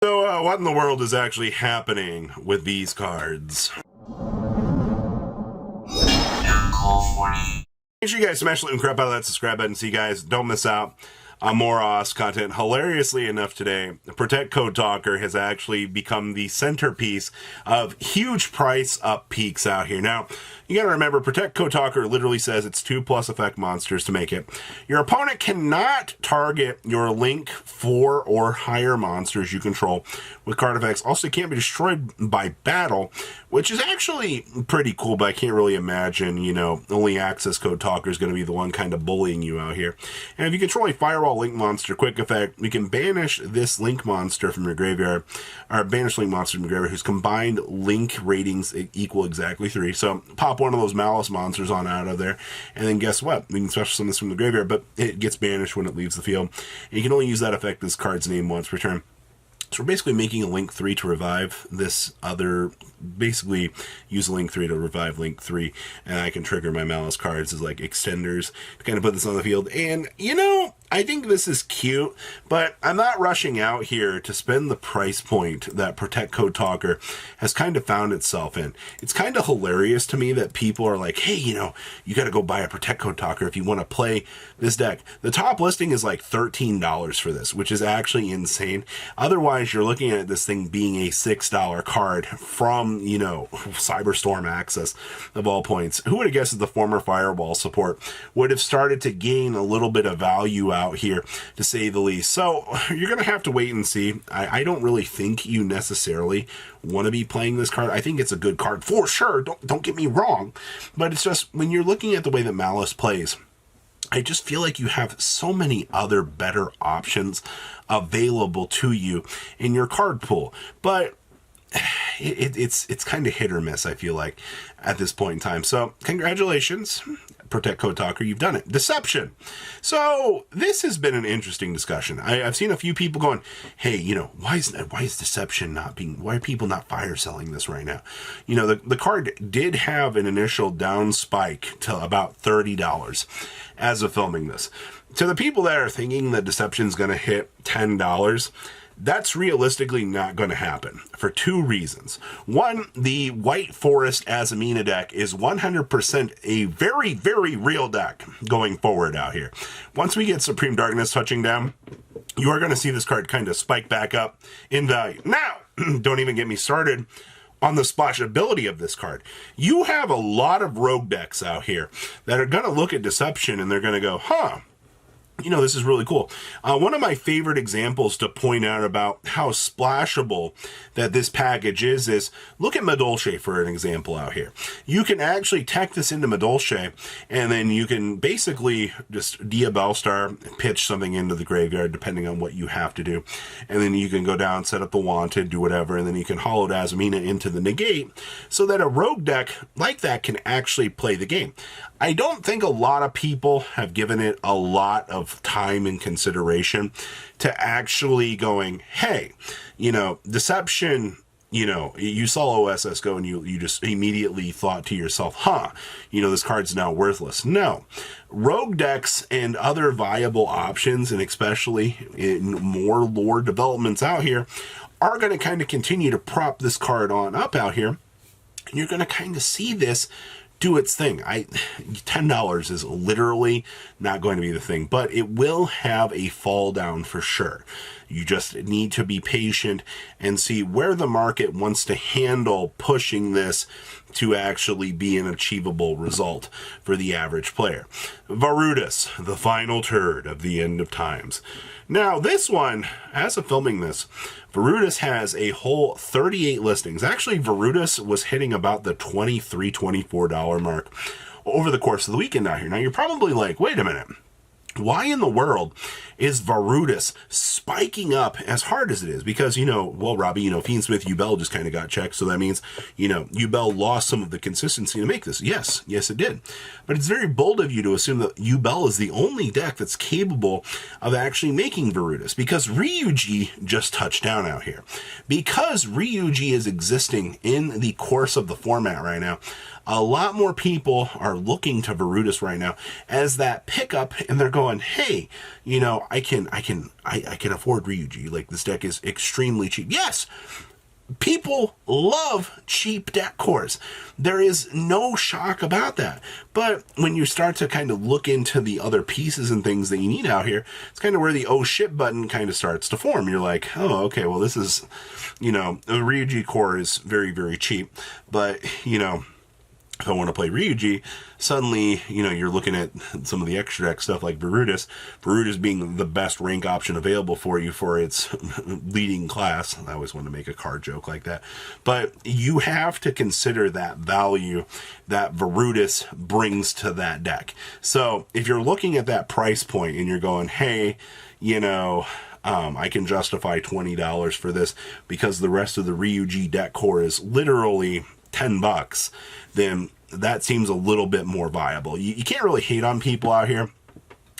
So, what in the world is actually happening with these cards? Make sure you guys smash the like and crap out of that subscribe button so you guys don't miss out on more OS content. Hilariously enough today, Protectcode Talker has actually become the centerpiece of huge price up peaks out here. Now, you gotta remember, Protectcode Talker literally says it's 2+ effect monsters to make it. Your opponent cannot target your Link 4 or higher monsters you control with card effects. Also, it can't be destroyed by battle, which is actually pretty cool, but I can't really imagine, you know, only Access Code Talker is going to be the one kind of bullying you out here. And if you control a Firewall Link monster quick effect, you can banish this Link monster from your graveyard, or banish Link monster from your graveyard whose combined Link ratings equal exactly 3. So pop one of those Malice monsters on out of there, and then guess what? We can special summon this from the graveyard, but it gets banished when it leaves the field. And you can only use that effect this card's name once per turn. So we're basically making a Link 3 to revive this other, basically use a Link 3 to revive Link 3, and I can trigger my Malice cards as like extenders to kind of put this on the field. And, you know, I think this is cute, but I'm not rushing out here to spend the price point that Protectcode Talker has kind of found itself in. It's kind of hilarious to me that people are like, hey, you know, you got to go buy a Protectcode Talker if you want to play this deck. The top listing is like $13 for this, which is actually insane. Otherwise, you're looking at this thing being a $6 card from, you know, Cyberstorm Access of all points. Who would have guessed that the former Firewall support would have started to gain a little bit of value out here, to say the least. So you're going to have to wait and see. I don't really think you necessarily want to be playing this card. I think it's a good card for sure. Don't get me wrong. But it's just when you're looking at the way that Malice plays, I just feel like you have so many other better options available to you in your card pool. But it's kind of hit or miss, I feel like, at this point in time. So congratulations, Protectcode Talker, you've done it. Deception. So this has been an interesting discussion. I've seen a few people going, hey, you know, why is Deception not being, why are people not fire selling this right now? You know, the card did have an initial down spike to about $30 as of filming this. To the people that are thinking that Deception is going to hit $10, that's realistically not going to happen for two reasons. One, the White Forest Azamina deck is 100% a very, very real deck going forward out here. Once we get Supreme Darkness touching down, you are going to see this card kind of spike back up in value. Now, don't even get me started on the splashability of this card. You have a lot of rogue decks out here that are going to look at Deception and they're going to go, huh, you know, this is really cool. One of my favorite examples to point out about how splashable that this package is look at Madolche for an example out here. You can actually tech this into Madolche, and then you can basically just Diabellstar, pitch something into the graveyard, depending on what you have to do. And then you can go down, set up the Wanted, do whatever, and then you can hollow Azamina into the negate, so that a rogue deck like that can actually play the game. I don't think a lot of people have given it a lot of time and consideration to actually going, hey, you know, Deception, you know, you saw OSS go and you just immediately thought to yourself, huh, you know, this card's now worthless. No. Rogue decks and other viable options, and especially in more lore developments out here, are going to kind of continue to prop this card on up out here. And you're going to kind of see this do its thing. $10 is literally not going to be the thing, but it will have a fall down for sure. You just need to be patient and see where the market wants to handle pushing this to actually be an achievable result for the average player. Varudras, the final turd of the end of times. Now, this one, as of filming this, Varudras has a whole 38 listings. Actually, Varudras was hitting about the $23, $24 mark over the course of the weekend out here. Now, you're probably like, wait a minute. Why in the world is Varudras spiking up as hard as it is? Because, you know, well, Robbie, you know, Fiendsmith, Yu-Bell just kind of got checked. So that means, you know, Yu-Bell lost some of the consistency to make this. Yes, it did. But it's very bold of you to assume that Yu-Bell is the only deck that's capable of actually making Varudras, because Ryu-Ge just touched down out here. Because Ryu-Ge is existing in the course of the format right now, a lot more people are looking to Varudras right now as that pickup, and they're going, hey, you know, I can afford Ryu-Ge. Like, this deck is extremely cheap. Yes, people love cheap deck cores. There is no shock about that. But when you start to kind of look into the other pieces and things that you need out here, it's kind of where the oh shit button kind of starts to form. You're like, oh, okay, well, this is, you know, a Ryu-Ge core is very, very cheap. But, you know, if I want to play Ryu-Ge, suddenly, you know, you're looking at some of the extra deck stuff like Varudras. Varudras being the best rank option available for you for its leading class. I always want to make a card joke like that. But you have to consider that value that Varudras brings to that deck. So if you're looking at that price point and you're going, hey, you know, I can justify $20 for this because the rest of the Ryu-Ge deck core is literally $10, then that seems a little bit more viable. You can't really hate on people out here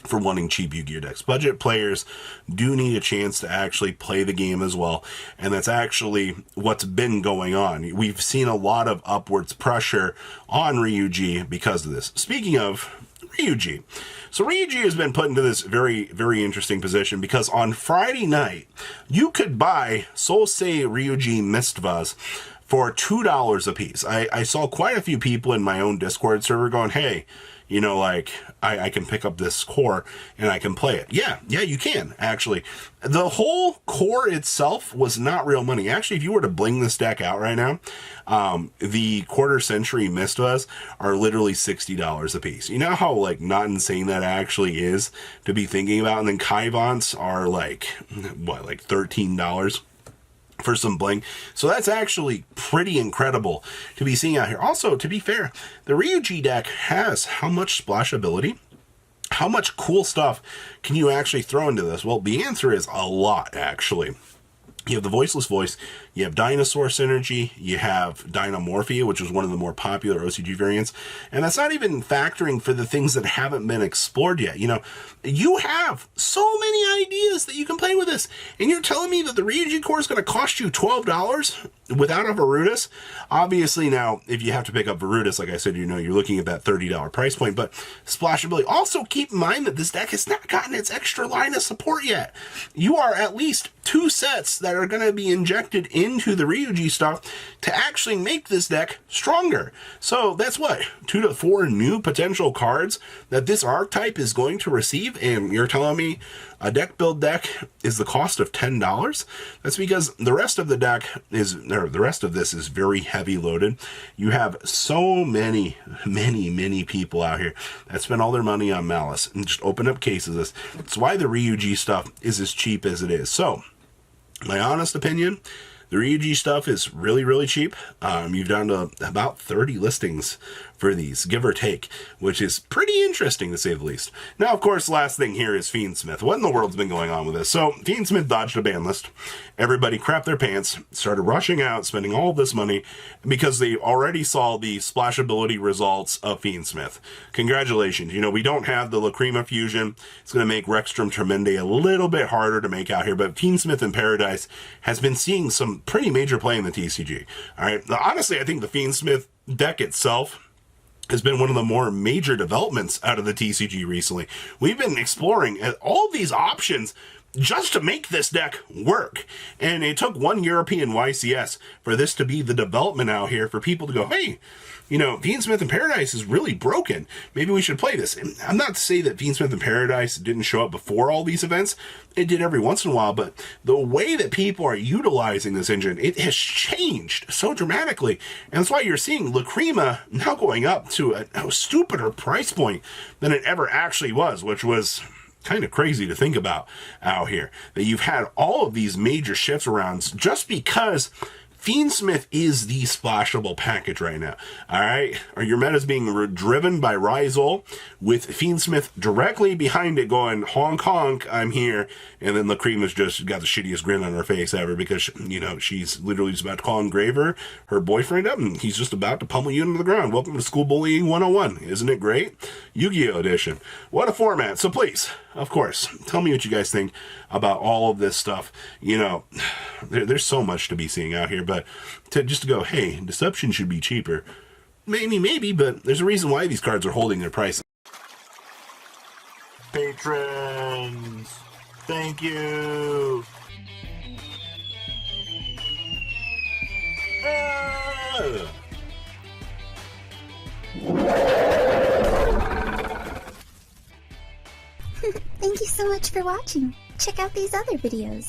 for wanting cheap Yu-Gi-Oh decks. Budget players do need a chance to actually play the game as well, and that's actually what's been going on. We've seen a lot of upwards pressure on Ryu-Ge because of this. Speaking of Ryu-Ge, so Ryu-Ge has been put into this very, very interesting position because on Friday night, you could buy Sousei Ryu-Ge Mistvas for $2 a piece. I saw quite a few people in my own Discord server going, hey, you know, like, I can pick up this core and I can play it. Yeah, you can, actually. The whole core itself was not real money. Actually, if you were to bling this deck out right now, the quarter century Mistvas are literally $60 a piece. You know how, like, not insane that actually is to be thinking about? And then Kaivants are, like, what, like $13? For some bling. So that's actually pretty incredible to be seeing out here. Also, to be fair, the Ryu-Ge deck has how much splashability? How much cool stuff can you actually throw into this? Well, the answer is a lot, actually. You have the Voiceless Voice, you have Dinosaur Synergy, you have Dynamorphia, which is one of the more popular OCG variants, and that's not even factoring for the things that haven't been explored yet. You know, you have so many ideas that you can play with this, and you're telling me that the Ryu-Ge core is going to cost you $12 without a Varudras? Obviously, now, if you have to pick up Varudras, like I said, you know, you're looking at that $30 price point, but splashability. Also, keep in mind that this deck has not gotten its extra line of support yet. You are at least 2 sets that are going to be injected into the Ryu-Ge stuff to actually make this deck stronger. So that's what, 2 to 4 new potential cards that this archetype is going to receive, and you're telling me a deck build deck is the cost of $10? That's because the rest of the deck is, or the rest of this is very heavy loaded. You have so many people out here that spend all their money on Malice and just open up cases. That's why the Ryu-Ge stuff is as cheap as it is. So, my honest opinion, the Ryu-Ge stuff is really, really cheap. You've down to about 30 listings for these, give or take, which is pretty interesting to say the least. Now, of course, last thing here is Fiendsmith. What in the world's been going on with this? So, Fiendsmith dodged a ban list. Everybody crapped their pants, started rushing out, spending all of this money because they already saw the splashability results of Fiendsmith. Congratulations. You know, we don't have the Lacrima fusion. It's going to make Rexstrom Tremende a little bit harder to make out here, but Fiendsmith in Paradise has been seeing some pretty major play in the TCG. All right. Now, honestly, I think the Fiendsmith deck itself has been one of the more major developments out of the TCG recently. We've been exploring all these options just to make this deck work. And it took one European YCS for this to be the development out here for people to go, hey, you know, Fiendsmith in Paradise is really broken. Maybe we should play this. And I'm not to say that Fiendsmith in Paradise didn't show up before all these events. It did every once in a while, but the way that people are utilizing this engine, it has changed so dramatically. And that's why you're seeing Lacrima now going up to a stupider price point than it ever actually was, which was kind of crazy to think about out here. That you've had all of these major shifts around just because Fiendsmith is the splashable package right now. All right, or your meta is being driven by Rizol with Fiendsmith directly behind it, going honk honk, I'm here, and then Lacrima's just got the shittiest grin on her face ever because you know she's literally just about to call Engraver her boyfriend up, and he's just about to pummel you into the ground. Welcome to School Bullying 101, isn't it great? Yu-Gi-Oh edition. What a format! So please, of course, tell me what you guys think about all of this stuff. You know, there's so much to be seeing out here, but just to go, hey, Deception should be cheaper. Maybe, but there's a reason why these cards are holding their price. Patrons, thank you. Thank you so much for watching. Check out these other videos.